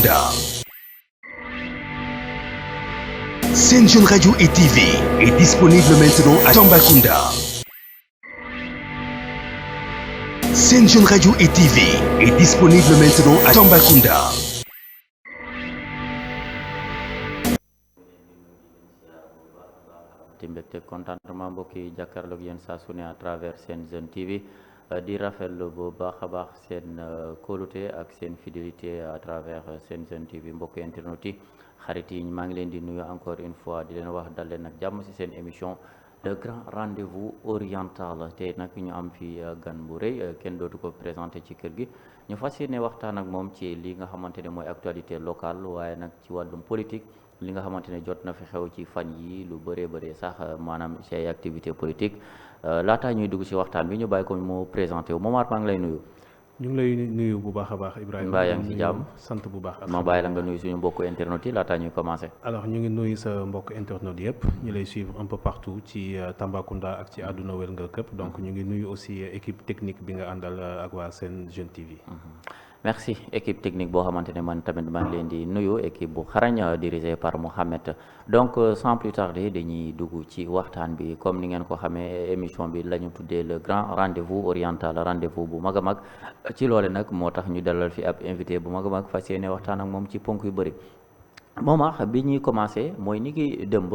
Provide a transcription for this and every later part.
Tambacounda. Sen Jeune Radio et TV est disponible maintenant à Tambacounda. Sen Jeune Radio et TV est disponible maintenant à Tambacounda. di mbégte contentement mbokk yi jàkkaarloog yéen saa su ne à travers Sen Jeune TV di rafetlu bu baax a baax seen kóolute ak seen fidélité à travers Sen Jeune TV mbokk internet yi xarit yi maa ngi leen di nuyu encore une fois di leen wax dal leen ak jàmm ci seen émission le grand rendez-vous oriental tey nag ñu am fi gan bu rëy kenn dootu ko présenté ci kër gi ñu fas yéene waxtaan ak moom ci li nga xamante ne mooy actualité locale waaye nag ci wàllum politique li nga xamante ne jot na fi xew ci fan yi lu bëree sax maanaam ci ay activité politique laataa ñuy dugg ci waxtaan bi ñu bàyyi ko mu présenté wu Momar maa ngi lay nuyu. ñu ngi lay nuyu bu baax a baax Ibrahima. mbaa yaa ngi ci jàmm sant bu baax. ma bàyyi la nga nuyu suñu mbokku internet yi laataa ñuy commencé. alors ñu ngi nuyu sa mbokk internet yëpp ñu lay suivre un peu partout ci Tambacounda ak ci àdduna wërngal këpp donc ñu ngi nuyu aussi équipe technique bi nga àndal ak waa Sen Jeune TV. merci équipe technique boo xamante ne man tamit maa ngi leen di nuyu équipe bu xarañ dirigée par Mohamed donc sans plus tarder dañuy dugg ci waxtaan bi comme ni ngeen ko xamee émission bi la ñu tuddee le grand rendez-vous oriental rendez-vous bu mag a mag ci loole nag moo tax ñu dalal fi ab invité bu mag a mag fas yéene waxtaan ak moom ci ponk yu bëri moom bi ñuy commencé mooy ni ki dëmb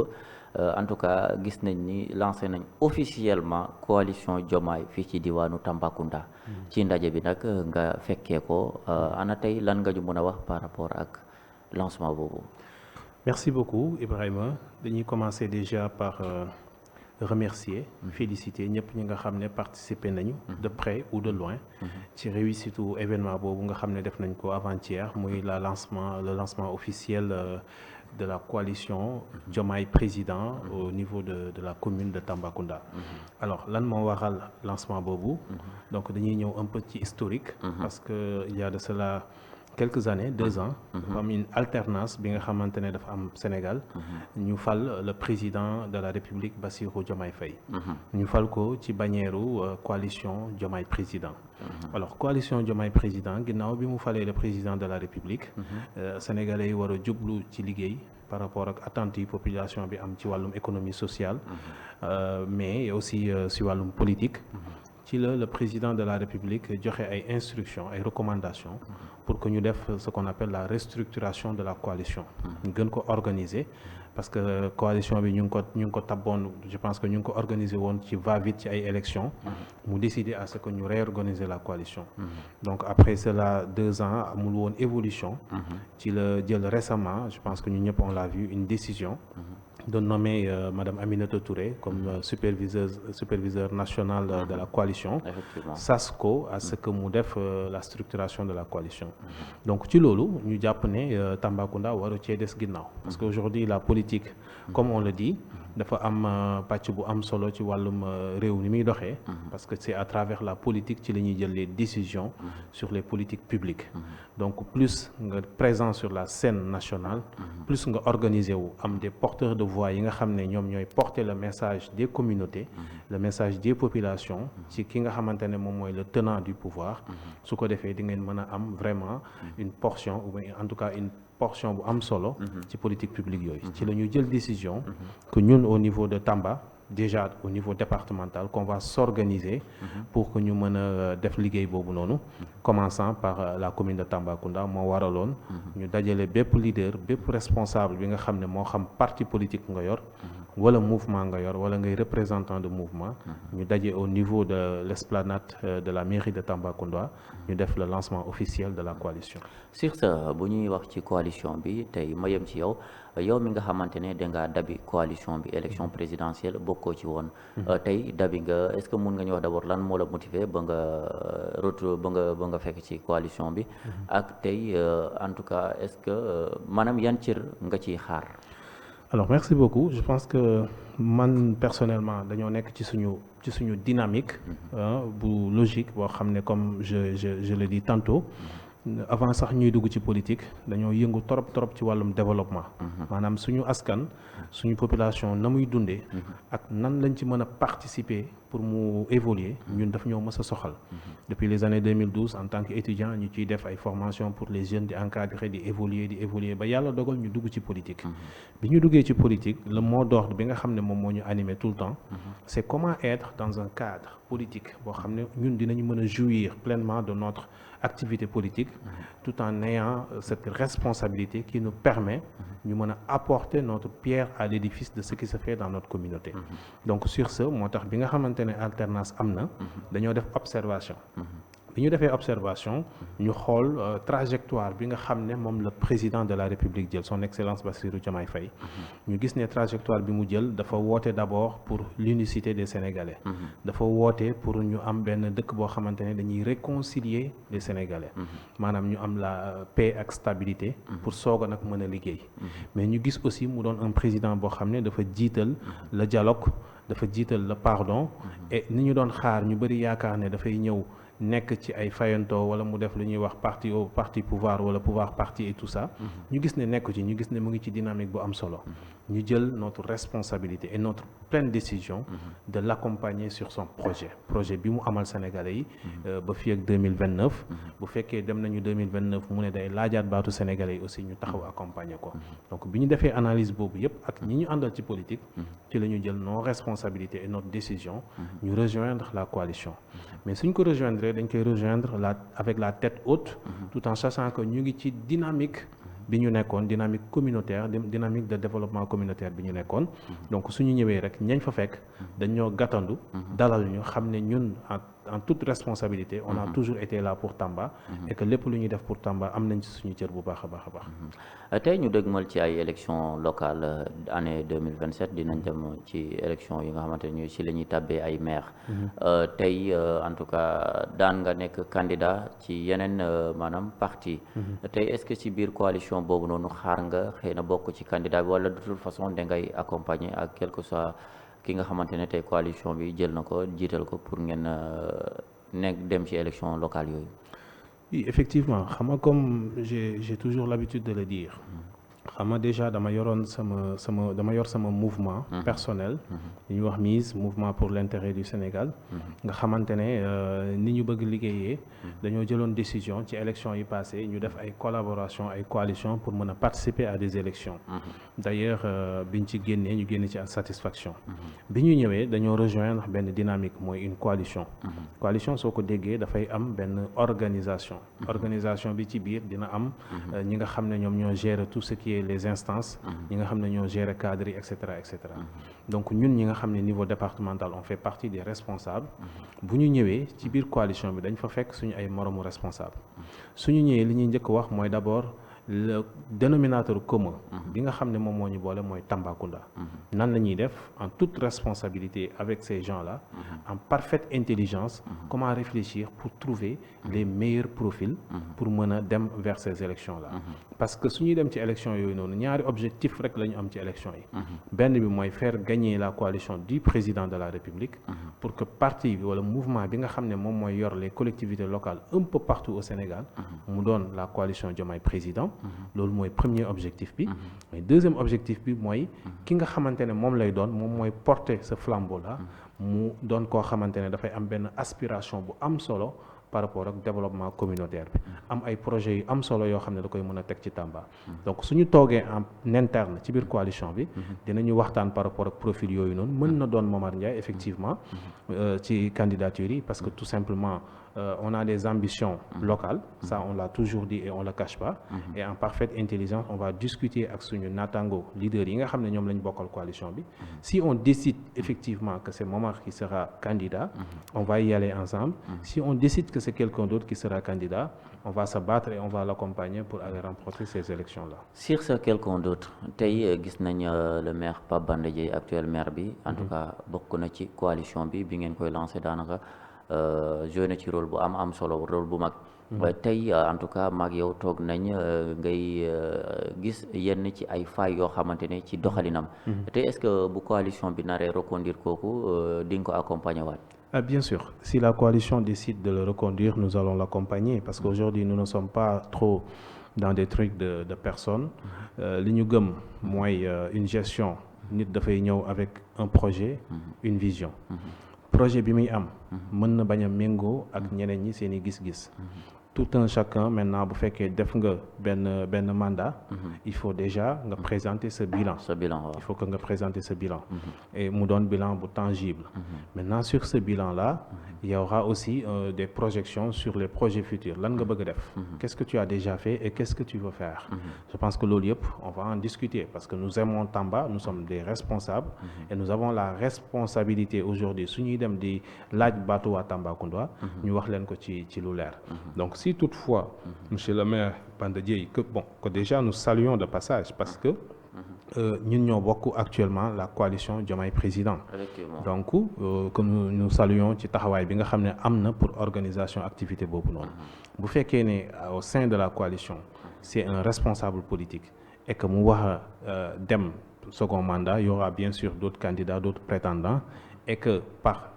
en tout cas gis nañ ni lancé nañ officiellement coalition Diomaye fii ci diwaanu Tambacounda ci ndaje bi nag nga fekkee ko ana tey lan nga ñu mën a wax par rapport ak lancement boobu. merci beaucoup Ibrahima dañuy commencer déjà par remercier féliciter ñëpp ñi nga xam ne participer nañu de près ou de loin ci réussite événement boobu nga xam ne def nañ ko avant-hier muy le lancement officiel de la coalition Diomaye président au niveau de la commune de Tambacounda. Alors lan moo waral lancement boobu donc dañuy ñëw un peu ci historique parce que il y a de cela quelques années 2 ans dafa am une alternance bi nga xamante ne dafa am Sénégal ñu fal le président de la République Bassirou Diomaye Faye ñu fal ko ci bannièru coalition Diomaye président alors coalition Diomaye président ginnaaw bi mu falee le président de la République sénégalais yi war a jublu ci liggéey par rapport ak attentes yi population bi am ci wàllum économie sociale mais aussi ci wàllum politique ci la le président de la République joxe ay instructions ay recommandations pour que ñu def ce qu'on appelle la restructuration de la coalition ñu gën ko organiser parce que coalition bi ñu ngi ko tabboon je pense que ñu ngi ko organiser woon ci va-vite ci ay élections mu décider à ce que ñu réorganiser la coalition donc après cela 2 ans amul woon évolution ci la jël récemment je pense que ñu ñëpp on l'a vu une décision de nommer Madame Aminata Touré comme superviseur national de la coalition sas ko à ce que mu def la structuration de la coalition donc ci loolu ñu jàpp ne Tambacounda waru cee des ginnaaw parce que aujourd'hui la politique comme on le dit dafa am pàcc bu am solo ci wàllum réew ni muy doxee parce que c'est à travers la politique ci la ñuy jël les décisions sur les politiques publiques donc plus nga présent sur la scène nationale plus nga organiser wu am des porteurs de voix yi nga xam ne ñoom ñooy porter le message des communautés le message des populations ci ki nga xamante ne moom mooy le tenant du pouvoir su ko defee di ngeen mën a am vraiment une portion ou en tout cas une portion bu am solo ci politique publique yooyu ci la ñu jël décision que ñun au niveau de Tamba déjà au niveau départemental qu'on va s'organiser pour que ñu mën a def liggéey boobu noonu commençant par la commune de Tambacounda moo waraloon ñu dajale bépp leader bépp responsable bi nga xam ne moo xam parti politique nga yor wala mouvement nga yor wala ngay représentant de mouvement ñu daje au niveau de l'esplanade de la mairie de Tambacounda ñu def le lancement officiel de la coalition. sur ce bu ñuy wax ci coalition bi tey ma yem ci yow mi nga xamante ne dangaa dabi coalition bi élection présidentielle bokkoo ci woon tey dabi nga est-ce que mun nga ñu wax d'abord lan moo la motiver ba nga fekk ci coalition bi ak tey en tout cas est-ce que maanaam yan cër nga ciy xaar. alors merci beaucoup je pense que man personnellement dañoo nekk ci suñu dynamique bu logique boo xam ne comme je le dis tantôt avant sax ñuy dugg ci politique dañoo yëngu trop ci wàllum développement. maanaam suñu askan suñu population na muy dundee. ak nan lañ ci mën a participer pour mu évoluer ñun daf ñoo mës a soxal. depuis les années 2012 en tant qu'étudiant ñu ciy def ay formation pour les jeunes di encadrer di évoluer ba yàlla dogal ñu dugg ci politique. bi ñu duggee ci politique le mot d'ordre bi nga xam ne moom moo ñu animé tout le temps. c'est comment être dans un cadre politique boo xam ne ñun dinañu mën a jouir pleinement de notre activité politique tout en ayant cette responsabilité qui nous permet ñu mën a apporter notre pierre à l'édifice de ce qui se fait dans notre communauté. Donc sur ce moo tax bi nga xamante ne alternance am na dañoo def observation. bi ñu defee observation ñu xool trajectoire bi nga xam ne moom le président de la République jël son excellence Bassirou Diomaye Faye ñu gis ne trajectoire bi mu jël dafa woote d'abord pour l'unicité des Sénégalais. dafa woote pour ñu am benn dëkk boo xamante ne dañuy réconcilier les Sénégalais. maanaam ñu am la paix ak stabilité pour soog a nag mën a liggéey. mais ñu gis aussi mu doon un président boo xam ne dafa jiital le dialogue dafa jiital le pardon et ni ñu doon xaar ñu bëri yaakaar ne dafay ñëw nekk ci ay fayantoo wala mu def lu ñuy wax parti pouvoir wala pouvoir parti et tout ça ñu gis ne nekku ci ñu gis ne mu ngi ci dynamique bu am solo ñu jël notre responsabilité et notre pleine décision de l'accompagner sur son projet bi mu amal Sénégalais yi ba fii ak 2029 bu fekkee dem nañu 2029 mu ne day laajaat baatu Sénégalais yi aussi ñu taxaw accompagner ko donc bi ñu defee analyse boobu yépp ak ñi ñu àndal ci politique ci la ñu jël nos responsabilités et notre décision ñu rejoindre la coalition mais suñ ko rejoindre dañ koy rejoindre avec la tête haute tout en sachant que ñu ngi ci dynamique bi ñu nekkoon dynamique communautaire dynamique de développement communautaire bi ñu nekkoon donc suñu ñëwee rek ñañ fa fekk dañ ñoo gàttandu dalal ñu xam ne ñun en toute responsabilité on a toujours été là pour Tamba et que lépp lu ñuy def pour Tamba am nañ ci suñu cër bu baax a baax tey ñu dëgmal ci ay élections locales année 2027 dinañ dem ci élections yi nga xamante ne ci la ñuy tàbbee ay maire tey en tout cas daan nga nekk candidat ci yeneen maanaam parti tey est-ce que ci biir coalition boobu noonu xaar nga xëy na bokk ci candidat bi wala de toute façon da ngay accompagner ak quel que soit ki nga xamante ne tey coalition bi jël na ko jiital ko pour ngeen nekk dem ci élection locale yooyu. Oui, effectivement xam nga comme j'ai toujours l'habitude de le dire xam nga déjà dama yor sama mouvement personnel li ñuy wax MISE mouvement pour l'intérêt du Sénégal nga xamante ne ni ñu bëgg liggéeyee dañoo jëloon décision ci élection yi passé ñu def ay collaboration ay coalition pour mën a participer à des élections d'ailleurs biñ ci génnee ñu génne ci satisfaction bi ñu ñëwee dañoo rejoindre benn dynamique mooy une coalition soo ko déggee dafay am benn organisation bi ci biir dina am ñi nga xam ne ñoom ñoo gérer tout ce qui est les instances ñi nga xam ne ñoo gérer cadres yi et cetera donc ñun ñi nga xam ne niveau départemental on fait partie des responsables bu ñu ñëwee ci biir coalition bi dañ fa fekk suñu ay moromu responsable suñu ñëwee li ñuy njëkk wax mooy d'abord le dénominateur commun bi nga xam ne moom moo ñu boole mooy Tambacounda nan la ñuy def en toute responsabilité avec ces gens-là en parfaite intelligence comment réfléchir pour trouver les meilleurs profils pour mën a dem vers ces élections-là parce que su ñuy dem ci élections yooyu noonu ñaari objectif rek la ñu am ci élections yi benn bi mooy faire gagner la coalition du président de la République pour que parti bi wala mouvement bi nga xam ne moom mooy yor les collectivités locales un peu partout au Sénégal mu doon la coalition Diomaye président loolu mooy premier objectif bi mais deuxième objectif bi mooy ki nga xamante ne moom lay doon moom mooy porter ce flambeau là mu doon koo xamante ne dafay am benn aspiration bu am solo par rapport ak développement communautaire bi am ay projets yu am solo yoo xam ne da koy mën a teg ci Tamba donc suñu toogee en interne ci biir coalition bi dinañu waxtaan par rapport ak profil yooyu noonu mën na doon Momar Ndiaye effectivement ci candidature yi parce que tout simplement on a des ambitions locales ça on l'a toujours dit et on le cache pas et en parfaite intelligence on va discuter ak suñu naataango leaders yi nga xam ne ñoom lañ bokkal coalition bi si on décide effectivement que c'est Momar qui sera candidat on va y aller ensemble si on décide que c'est quelqu'un d'autre qui sera candidat on va se battre et on va l'accompagner pour aller remporter ces élections-là. Sur ce quelqu'un d'autre tey gis nañ le maire Pape Banda Dièye actuel maire bi en tout cas bokk na ci coalition bi ngeen koy lancé daanaka joué na ci rôle bu am solo rôle bu mag tey en tout cas maag yow toog nañ ngay gis yenn ci ay failles yoo xamante ne ci doxalinam. te est-ce que bu coalition bi naree reconduire kooku di nga ko accompagner waat. Ah, bien sûr, si la coalition décide de le reconduire, nous allons l'accompagner parce qu'aujourd'hui, nous ne sommes pas trop dans des trucs de personnes. Li ñu gëm mooy une gestion nit dafay ñëw avec un projet, une vision. Projet bi muy am mën na bañ a méngoo ak ñeneen ñi seen i gis-gis. Tout un chacun maintenant bu fekkee def nga benn mandat. Il faut déjà nga présenter ce bilan. Il faut que nga présenter ce bilan. Et mu doon bilan bu tangible. Maintenant sur ce bilan-là, il y aura aussi des projections sur les projets futurs. Lan nga bëgg a def. Qu'est-ce que tu as déjà fait et qu'est-ce que tu veux faire. Je pense que loolu yëpp on va en discuter parce que nous aimons Tamba, nous sommes des responsables et nous avons la responsabilité aujourd'hui su ñuy dem di laaj baatu waa Tambacounda. ñu wax leen ko ci lu leer. Donc si toutefois, monsieur le maire Banda Dièye, que déjà nous saluons de passage parce que ñun ñoo bokk actuellement la coalition Diomaye Président. Donc que nous saluons ci taxawaay bi nga xam ne am na pour organisation activité boobu noonu. Bu fekkee ne au sein de la coalition c'est un responsable politique et que mu wax dem second mandat, il y aura bien sûr d'autres candidats, d'autres prétendants et que par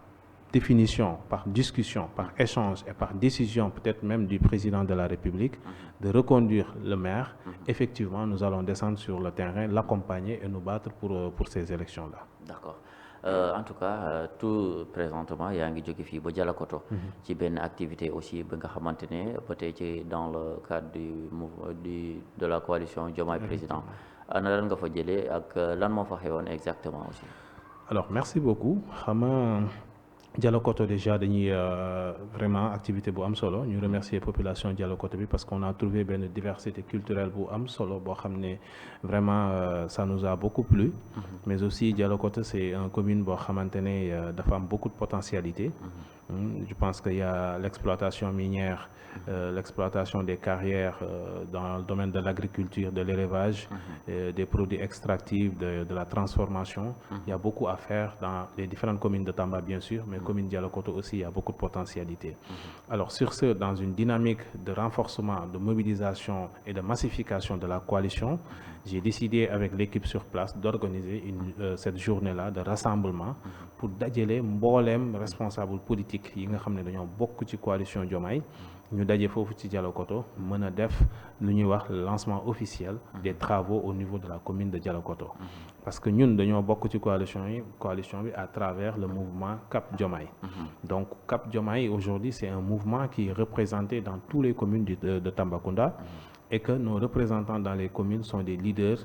définition, par discussion, par échange et par décision peut-être même du président de la République de reconduire le maire, effectivement nous allons descendre sur le terrain, l'accompagner et nous battre pour ces élections-là. D'accord. En tout cas tout présentement yaa ngi jóge fii ba Dialokoto ci benn activité aussi ba nga xamante ne peut-être ci dans le cadre de la coalition Diomaye Président ana lan nga fa jëlee ak lan moo fa xewoon exactement aussi. Alors merci beaucoup xam Dialokoto déjà dañuy vraiment activité bu am solo ñu remercier population Dialokoto bi parce qu'on a trouvé benn diversité culturelle bu am solo boo xam ne vraiment ça nous a beaucoup plu. Mais aussi Dialokoto c'est une commune boo xamante ne dafa am beaucoup de potentialité. Je pense qu'il y a l'exploitation minière, l'exploitation des carrières dans le domaine de l'agriculture, de l'élevage, des produits extractifs, de la transformation. Il y a beaucoup à faire dans les différentes communes de Tamba bien sûr, mais commune Dialokoto aussi, il y a beaucoup de potentialité. Alors sur ce, dans une dynamique de renforcement, de mobilisation et de massification de la coalition, j'ai décidé avec l'équipe sur place d'organiser cette journée-là de rassemblement pour dajale mbooleem responsable politique yi nga xam ne dañoo bokk ci coalition Diomaye ñu daje foofu ci Dialokoto mën a def lu ñuy wax lancement officiel des travaux au niveau de la commune de Dialokoto. Parce que ñun dañoo bokk ci coalition bi à travers le mouvement Cap Diomaye. Donc Cap Diomaye aujourd'hui c'est un mouvement qui est représenté dans toutes les communes de Tambacounda. Et que nos représentants dans les communes sont des leaders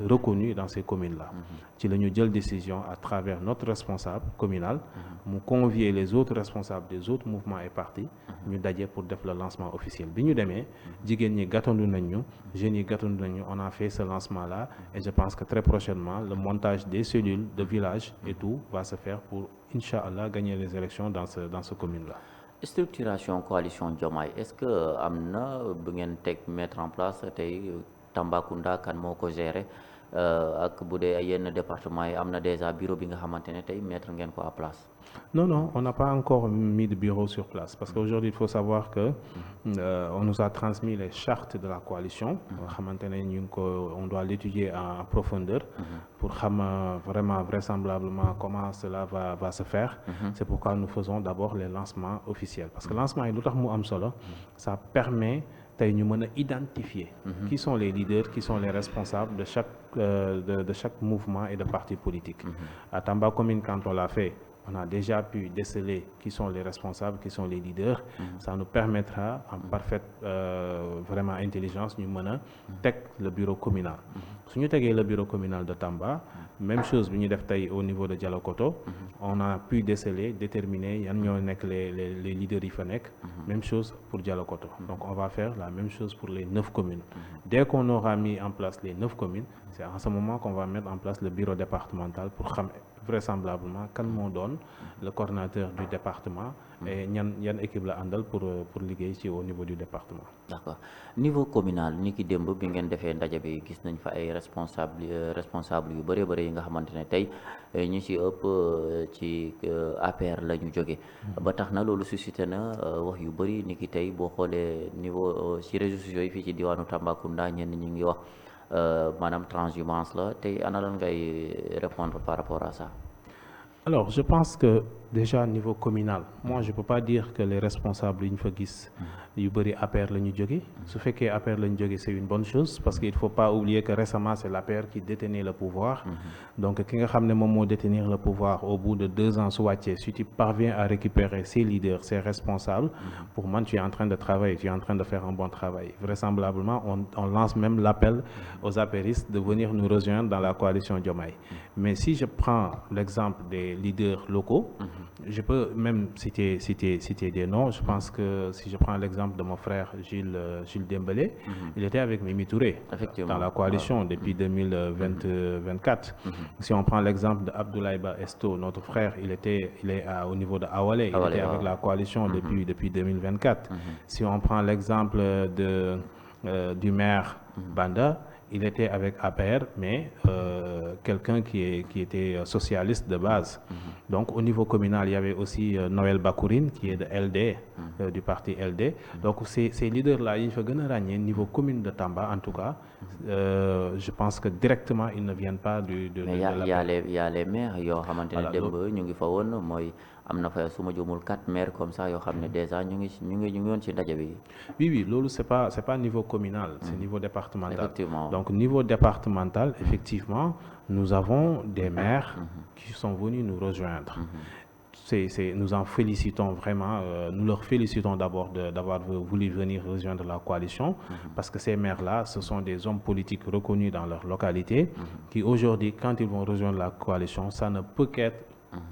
reconnus dans ces communes-là. Ci la ñu jël décision à travers notre responsable communal mu convier les autres responsables des autres mouvements et partis ñu daje pour def le lancement officiel bi ñu demee jigéen ñi gàttandu nañ ñu jeunes yi gàttandu nañ ñu on a fait ce lancement-là et je pense que très prochainement le montage des cellules de village et tout va se faire pour Inch'Allah gagner les élections dans ce commune-là. Structuration coalition Diomaye est-ce que am na bu ngeen mettre en place tey Tambacounda kan moo ko gérer ak bu dee yenn département yi am na déjà bureau bi nga xamante ne tey mettre ngeen ko à place. Non, on n'a pas encore mis de bureau sur place parce qu'aujourd'hui il faut savoir que on nous a transmis les chartes de la coalition. xamante ne ñu ngi ko on doit l'étudier en profondeur. pour xam vraiment vraisemblablement comment cela va se faire. C'est pourquoi nous faisons d'abord les lancements officiels parce que lancement yi lu tax mu am solo ça permet tey ñu mën a identifier qui sont les leaders, qui sont les responsables de chaque mouvement et de parti politique. À Tamba commune quand on l'a fait, on a déjà pu déceler qui sont les responsables, qui sont les leaders. Ça nous permettra en parfaite vraiment intelligence ñu mën a teg le bureau communal. Su ñu tegee le bureau communal de Tamba, même chose bi ñu def tey au niveau de Dialokoto, on a pu déceler, déterminer yan ñoo nekk les leaders yi fa nekk. Même chose pour Dialokoto. Donc on va faire la même chose pour les 9 communes. Dès qu'on aura mis en place les 9 communes, c'est en ce moment qu'on va mettre en place le bureau départemental pour xam vraisemblablement kan moo doon le coordonnateur du département et yan équipe la àndal pour liggéey ci au niveau du département. D'accord. Niveau communal ni ki démb bi ngeen defee ndaje bi gis nañ fa ay responsable yu bëree bëri yi nga xamante ne tey ñu ci ëpp ci APR la ñu jóge ba tax na loolu suscité na wax yu bëri ni ki tey boo xoolee niveau ci réseaux sociaux yi fii ci diwaanu Tambacounda ñenn ñi ngi wax maanaam transhumance la tey ana lan ngay répondre par rapport à ça? Alors, je pense que déjà au niveau communal, moi je ne peux pas dire que les responsables yi ñu fa gis yu bëri APR la ñu jóge su fekkee APR la ñu jóge c'est une bonne chose parce qu'il ne faut pas oublier que récemment c'est l'APR qui détenait le pouvoir. Donc ki nga xam ne moom moo détenir le pouvoir au bout de 2 ans su wàccee si tu parviens à récupérer ses leaders, ses responsables, pour moi tu es en train de travailler, tu es en train de faire un bon travail. Vraisemblablement on lance même l'appel aux apéristes de venir nous rejoindre dans la coalition Diomaye. Mais si je prends l'exemple des leaders locaux, je peux même citer des noms. Je pense que si je prends l'exemple de mon frère Gilles Dembélé, il était avec Mimi Touré dans la coalition depuis 2024. Si on prend l'exemple de Abdoulaye Ba Esto, notre frère, il est au niveau de Awalé, il était avec la coalition depuis 2024. Si on prend l'exemple du maire Banda, il était avec APR, mais quelqu'un qui était socialiste de base. Donc au niveau communal, il y avait aussi Noël Bakourine, qui est de LD, du parti LD. Donc ces leaders-là, il faut gagner au niveau commune de Tamba, en tout cas. Je pense que directement, ils ne viennent pas de mais il y a les maires, yoo xamante ne démb ñu ngi fa woon mooy am na fa su ma jumul 4 maires comme ça yoo xam ne déjà ñu ngi woon ci ndaje bi. Oui, loolu c'est pas niveau communal, c'est niveau départemental. Effectivement. Donc niveau départemental, effectivement, nous avons des maires qui sont venus nous rejoindre. Nous en félicitons vraiment, nous leur félicitons d'abord d'avoir voulu venir rejoindre la coalition, parce que ces maires-là, ce sont des hommes politiques reconnus dans leur localité, qui aujourd'hui, quand ils vont rejoindre la coalition, ça ne peut qu'être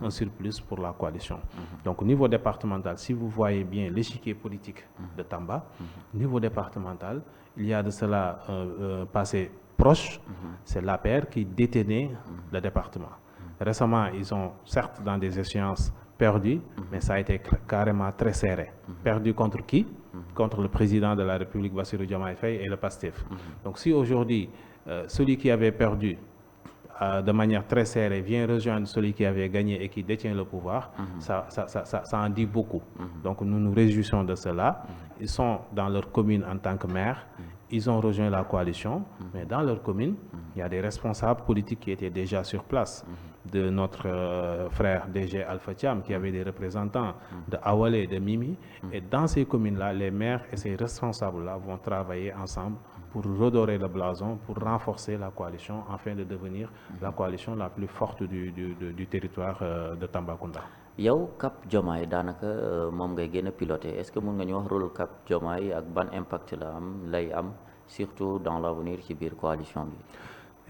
un surplus pour la coalition. Donc au niveau départemental, si vous voyez bien l'échiquier politique de Tamba, au niveau départemental, il y a de cela passé proche, c'est l'APR qui détenait le département. Récemment, ils ont certes dans des échéances perdu, mais ça a été carrément très serré. Perdu contre qui? Contre le président de la République, Bassirou Diomaye Faye, et le PASTEF. Donc si aujourd'hui, celui qui avait perdu de manière très serrée vient rejoindre celui qui avait gagné et qui détient le pouvoir, ça en dit beaucoup. Donc nous nous réjouissons de cela. Ils sont dans leur commune en tant que maire. Ils ont rejoint la coalition, mais dans leur commune, il y a des responsables politiques qui étaient déjà sur place. De notre frère DG Alpha Thiam, qui avait des représentants de Awalé, de Mimi. Et dans ces communes-là, les maires et ces responsables-là vont travailler ensemble pour redorer le blason, pour renforcer la coalition, afin de devenir la coalition la plus forte du territoire de Tambacounda. yow Cap Diomaye daanaka moom ngay gën a piloté est-ce que mun nga ñu wax rôle Cap Diomaye ak ban impact lay am surtout dans l'avenir ci biir coalition bi?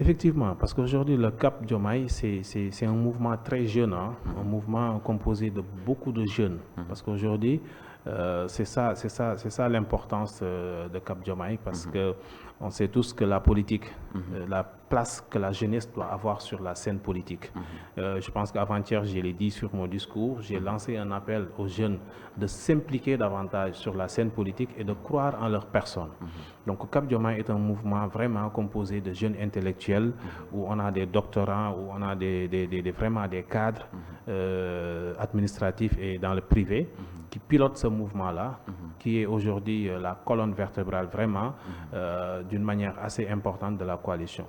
Effectivement, parce qu'aujourd'hui, le Cap Diomaye, c'est un mouvement très jeune, hein, un mouvement composé de beaucoup de jeunes. Parce qu'aujourd'hui, c'est ça l'importance de Cap Diomaye, parce que on sait tous que la politique, la place que la jeunesse doit avoir sur la scène politique. Je pense qu'avant-hier, je l'ai dit sur mon discours, j'ai lancé un appel aux jeunes de s'impliquer davantage sur la scène politique et de croire en leur personne. Donc Cap Diomaye est un mouvement vraiment composé de jeunes intellectuels, où on a des doctorants, où on a vraiment des cadres administratifs et dans le privé, qui pilotent ce mouvement-là, qui est aujourd'hui la colonne vertébrale vraiment d'une manière assez importante de la coalition.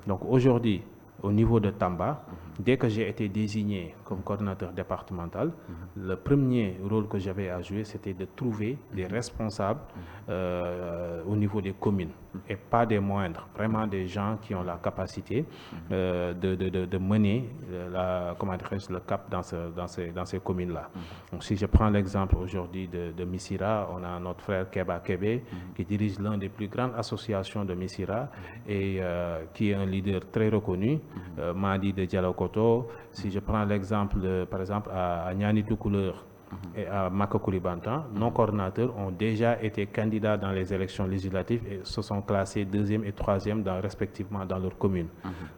Donc aujourd'hui, au niveau de Tamba, dès que j'ai été désigné comme coordinateur départemental, le premier rôle que j'avais à jouer, c'était de trouver des responsables au niveau des communes, et pas des moindres, vraiment des gens qui ont la capacité de mener le cap dans ces communes-là. Donc si je prends l'exemple aujourd'hui de Missira, on a notre frère Keba Kebe qui dirige l'une des plus grandes associations de Missira et qui est un leader très reconnu, Madi de Dialokoto. Si je prends l'exemple par exemple à Niani Toucouleur, et à Maka-Koulibantang, nos coordonnateurs ont déjà été candidats dans les élections législatives et se sont classés 2e et 3e respectivement dans leur commune.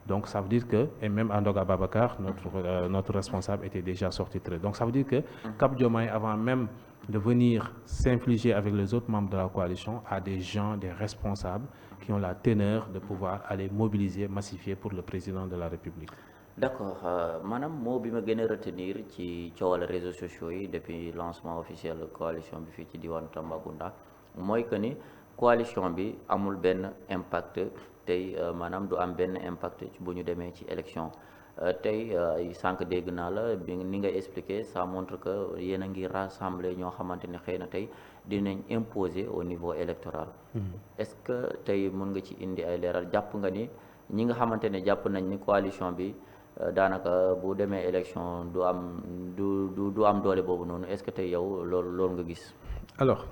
Donc ça veut dire que, et même Andoga Babacar, notre responsable, était déjà sorti très. Donc ça veut dire que Cap Diomaye, avant même de venir s'infliger avec les autres membres de la coalition, a des gens, des responsables qui ont la teneur de pouvoir aller mobiliser, massifier pour le président de la République. D'accord maanaam moo bi ma gën a retenir ci coowal réseaux sociaux yi depuis lancement officiel coalition bi fii ci diwaanu Tambacounda mooy que ni coalition bi amul benn impact tey maanaam du am benn impact bu ñu demee ci élection tey sànq dégg naa la bi ni nga expliqué ça montre que yéen a ngi rassembler ñoo xamante ne xëy na tey dinañ imposer au niveau électoral. Est-ce que tey mën nga ci indi ay leeral jàpp nga ni ñi nga xamante ne jàpp nañ ni coalition bi daanaka bu demee élection du am doole boobu noonu est-ce que tey yow loolu nga gis. Alors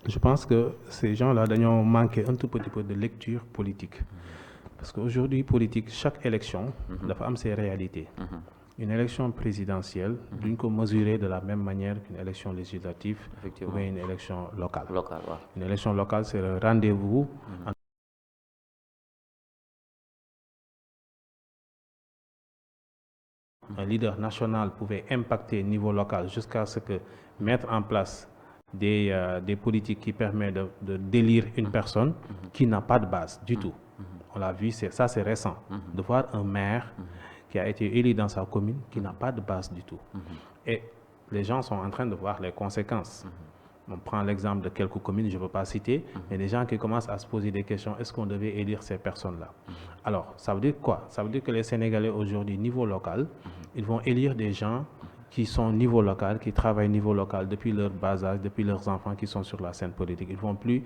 je pense que ces gens-là dañoo manqué un tout petit peu de lecture politique parce qu'aujourd'hui politique chaque élection dafa am ses réalités. Une élection présidentielle duñ ko mesurer de la même manière qu'une élection législative ou bien une élection locale. Une élection locale c'est le rendez-vous. Un leader national pouvait impacter au niveau local jusqu'à ce que mettre en place des politiques qui permettent de d'élire une personne qui n'a pas de base du tout. On l'a vu, c'est récent, de voir un maire qui a été élu dans sa commune qui n'a pas de base du tout. Et les gens sont en train de voir les conséquences. On prend l'exemple de quelques communes, je ne veux pas citer, mais des gens qui commencent à se poser des questions, est-ce qu'on devait élire ces personnes-là? Alors, ça veut dire quoi? Ça veut dire que les Sénégalais aujourd'hui, niveau local, ils vont élire des gens qui sont niveau local, qui travaillent niveau local depuis leur bas âge, depuis leurs enfants qui sont sur la scène politique. Ils ne vont plus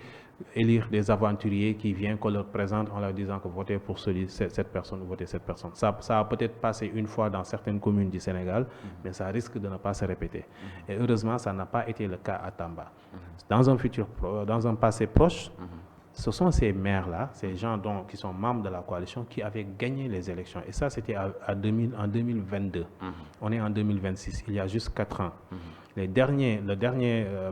élire des aventuriers qui viennent, qu'on leur présente en leur disant que votez pour cette personne ou votez cette personne. Ça a peut-être passé une fois dans certaines communes du Sénégal, mais ça risque de ne pas se répéter. Et heureusement, ça n'a pas été le cas à Tamba. Dans un passé proche, ce sont ces maires-là, ces gens qui sont membres de la coalition qui avaient gagné les élections. Et ça, c'était en 2022. On est en 2026, il y a juste 4 ans. Le dernier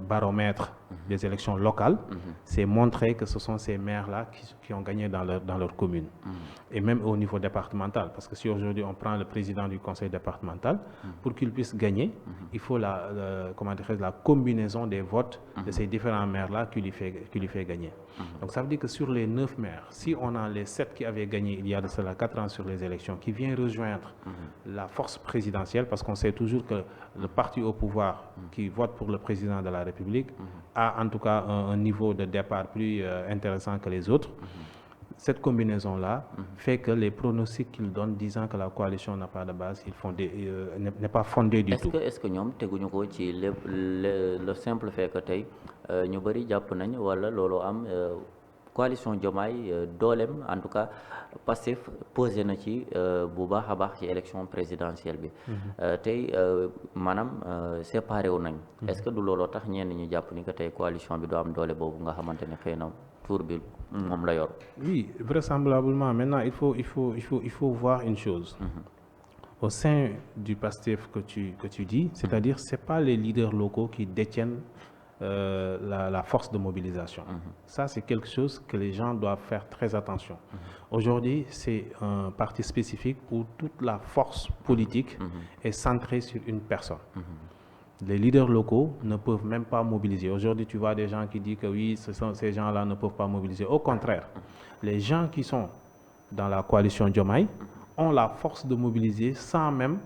baromètre des élections locales c'est montré que ce sont ces maires-là qui ont gagné dans leur commune. Et même au niveau départemental, parce que si aujourd'hui on prend le président du conseil départemental, pour qu'il puisse gagner, il faut la combinaison des votes de ces différents maires-là qui lui fait gagner. Donc ça veut dire que sur les 9 maires, si on a les 7 qui avaient gagné il y a de cela 4 ans sur les élections, qui vient rejoindre la force présidentielle, parce qu'on sait toujours que le parti au pouvoir qui vote pour le président de la République a en tout cas un niveau de départ plus intéressant que les autres. Cette combinaison-là fait que les pronostics qu'ils donnent disant que la coalition n'a pas de base, n'est pas fondée du tout. Est-ce que ñoom teguñu ko ci le simple fait que tey ñu bëri jàpp nañ wala loolu am coalition Diomaye dooleem en tout cas Pastef posé na ci bu baax a baax ci élection présidentielle bi tey maanaam séparé wu nañ est-ce que du looloo tax ñenn ñu jàpp ni que tey coalition bi doo am doole boobu nga xamante ne xëy na tour bi moom la yor? Oui, vraisemblablement. Maintenant, il faut voir une chose. Au sein du Pastef que tu dis, c'est-à-dire c'est pas les leaders locaux qui détiennent la force de mobilisation. Ça, c'est quelque chose que les gens doivent faire très attention. Aujourd'hui, c'est un parti spécifique où toute la force politique est centrée sur une personne. Les leaders locaux ne peuvent même pas mobiliser. Aujourd'hui, tu vois des gens qui disent que oui, ces gens-là ne peuvent pas mobiliser. Au contraire, les gens qui sont dans la coalition Diomaye ont la force de mobiliser sans même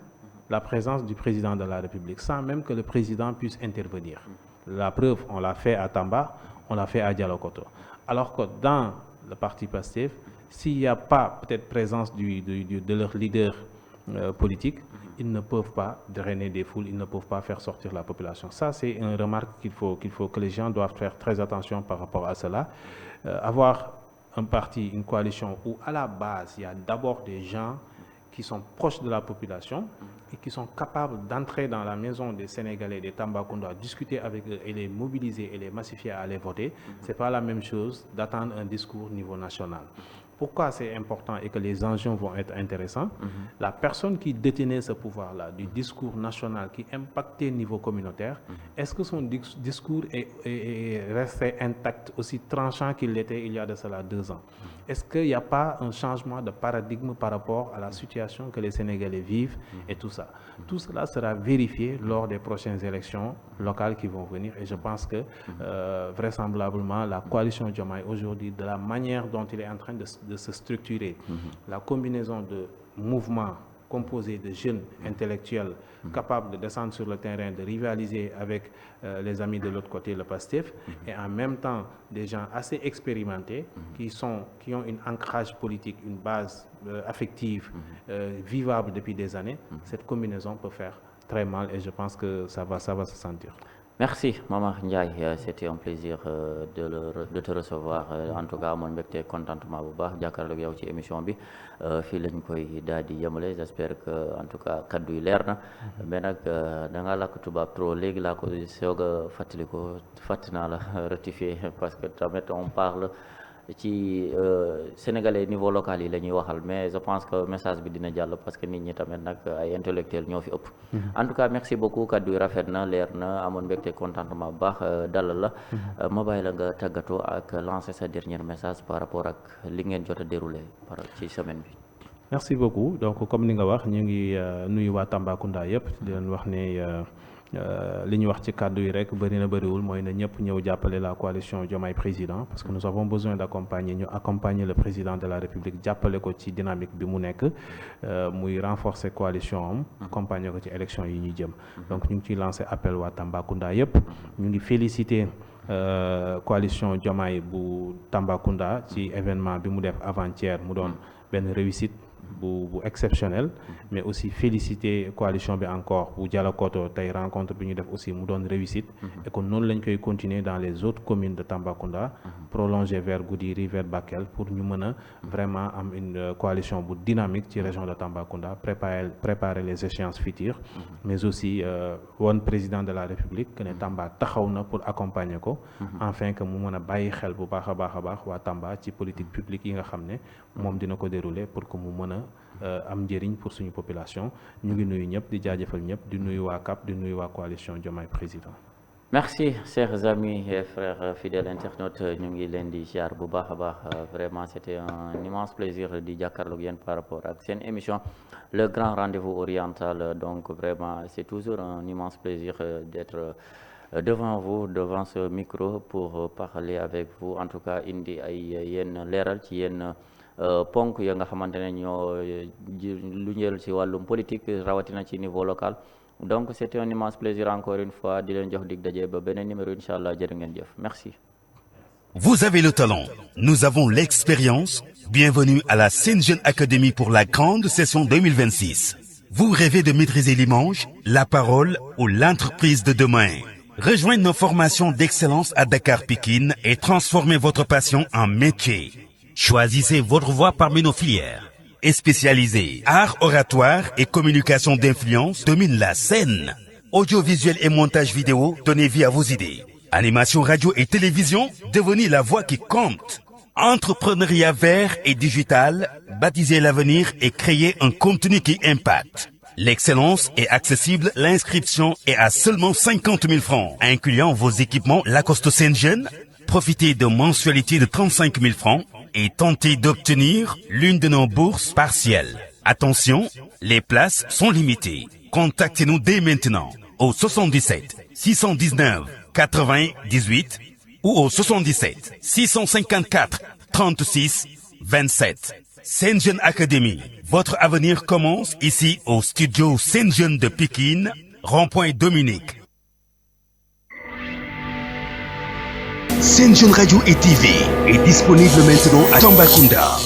la présence du président de la République, sans même que le président puisse intervenir. La preuve, on l'a fait à Tamba, on l'a fait à Dialokoto. Alors que dans le parti Pastef, s'il n'y a pas peut-être présence de leur leader politique, ils ne peuvent pas drainer des foules, ils ne peuvent pas faire sortir la population. Ça, c'est une remarque que les gens doivent faire très attention par rapport à cela. Avoir un parti, une coalition où à la base, il y a d'abord des gens qui sont proches de la population et qui sont capables d'entrer dans la maison des Sénégalais, des Tambacounda, discuter avec eux et les mobiliser et les massifier à aller voter. Ce n'est pas la même chose d'attendre un discours au niveau national. pourquoi c'est important et que les enjeux vont être intéressants. La personne qui détenait ce pouvoir-là, du discours national qui impactait au niveau communautaire, est-ce que son discours est resté intact, aussi tranchant qu'il l'était il y a de cela 2 ans? Est-ce qu'il n'y a pas un changement de paradigme par rapport à la situation que les Sénégalais vivent et tout ça? Tout cela sera vérifié lors des prochaines élections locales qui vont venir, et je pense que vraisemblablement la coalition Diomaye aujourd'hui, de la manière dont il est en train de se structurer, la combinaison de mouvements composés de jeunes intellectuels capables de descendre sur le terrain, de rivaliser avec les amis de l'autre côté, le PASTEF, et en même temps des gens assez expérimentés qui ont un ancrage politique, une base affective vivable depuis des années. Cette combinaison peut faire très mal, et je pense que ça va se sentir. Merci Momar Ndiaye, c'était un plaisir de te recevoir. En tout cas amoon mbégte contentement bu baax jàkkaarloog yow ci émission bi fii lañ koy daal di yemale. J'espère que en tout cas kaddu yi leer na, mais nag da ngaa làkk tubaab trop, léegi laa ko soog a fàttali ko, fàtt naa la rectifier parce que tamit on parle ci sénégalais niveau local yi la ñuy waxal, mais je pense que message bi dina jàll parce que nit ñi tamit nag ay intellectuels ñoo fi ëpp. En tout cas merci beaucoup, kaddu yi rafet na, leer na, amoon mbégte contentement bu baax dalal la. Ma bàyyi la nga tàggatoo ak lancer sa dernier message par rapport ak li ngeen jot a déroulé ci semaine bi. Merci beaucoup. Donc comme ni nga wax, ñu ngi nuyu waa Tambacounda yëpp di leen wax ne li ñu wax ci kàddu yi rek bëri na bëriwul, mooy na ñëpp ñëw jàppale la coalition Diomaye Président, parce que nous avons besoin d'accompagner le président de la République, jàppale ko ci dynamique bi mu nekk, muy renforcer coalition am, accompagner ko ci élection yi ñuy jëm. Donc ñu ngi ciy lancer appel waa Tambacounda yëpp. ñu ngi féliciter coalition Diomaye bu Tambacounda ci événement bi mu def avant-hier, mu doon benn réussite bu exceptionnel, mais aussi féliciter coalition bi encore bu Dialokoto, tey rencontre bi ñu def aussi mu doon réussite, et que noonu lañ koy continuer dans les autres communes de Tambacounda, prolonger vers Goudiri, vers Bakel, pour ñu mën a vraiment am une coalition bu dynamique ci région de Tambacounda, préparer les échéances futures, mais aussi woon président de la République que ne Tamba taxaw na pour accompagner ko, afin que mu mën a bàyyi xel bu baax a baax waa Tamba ci politique publique yi nga xam ne moom dina ko dérouler pour que mu mën a am njëriñ pour suñu population. Ñu ngi nuyu ñëpp, di jaajëfal ñëpp, di nuyu waa CAP, di nuyu waa coalition Diomaye Président. Merci chers amis et frères fidèles internautes, ñu ngi leen di ziar bu baax a baax. Vraiment c'était un immense plaisir di jàkkaarloog yéen par rapport ak seen émission le grand rendez-vous oriental. Donc vraiment c'est toujours un immense plaisir d'être devant vous, devant ce micro, pour parler avec vous, en tout cas indi ay yenn leeral ci yenn ponk ya nga xamante ne ñoo lu ñeel ci wàllum politique rawatina ci niveau local. Donc c'était un immense plaisir encore une fois, di leen jox dig daje ba beneen numéro inchallah. Jërë ngeen jëf. Merci. Vous avez le talent, nous avons l'expérience. Bienvenue à la Sen Jeune Academy pour la grande session 2026. Vous rêvez de maîtriser l'image, la parole ou l'entreprise de demain. Rejoignez nos formations d'excellence à Dakar Pikine et transformez votre passion en métier. Choisissez votre voie parmi nos filières. Et spécialisés, art oratoire et communication d'influence, domine la scène. Audiovisuel et montage vidéo, donnez vie à vos idées. Animation radio et télévision, devenez la voix qui compte. Entrepreneuriat vert et digital, baptisez l'avenir et créez un contenu qui impacte. L'excellence est accessible, l'inscription est à seulement 50 000 francs, incluant vos équipements Lacoste Sen Jeune. Profitez de mensualités de 35 000 francs et tentez d'obtenir l'une de nos bourses partielles. Attention, les places sont limitées. Contactez-nous dès maintenant au 77 619 80 18 ou au 77 654 36 27. Sen Jeune Academy, votre avenir commence ici au studio Sen Jeune de Pikine, rond-point Dominique. Sen Jeune Radio et TV est disponible maintenant à Tambacounda.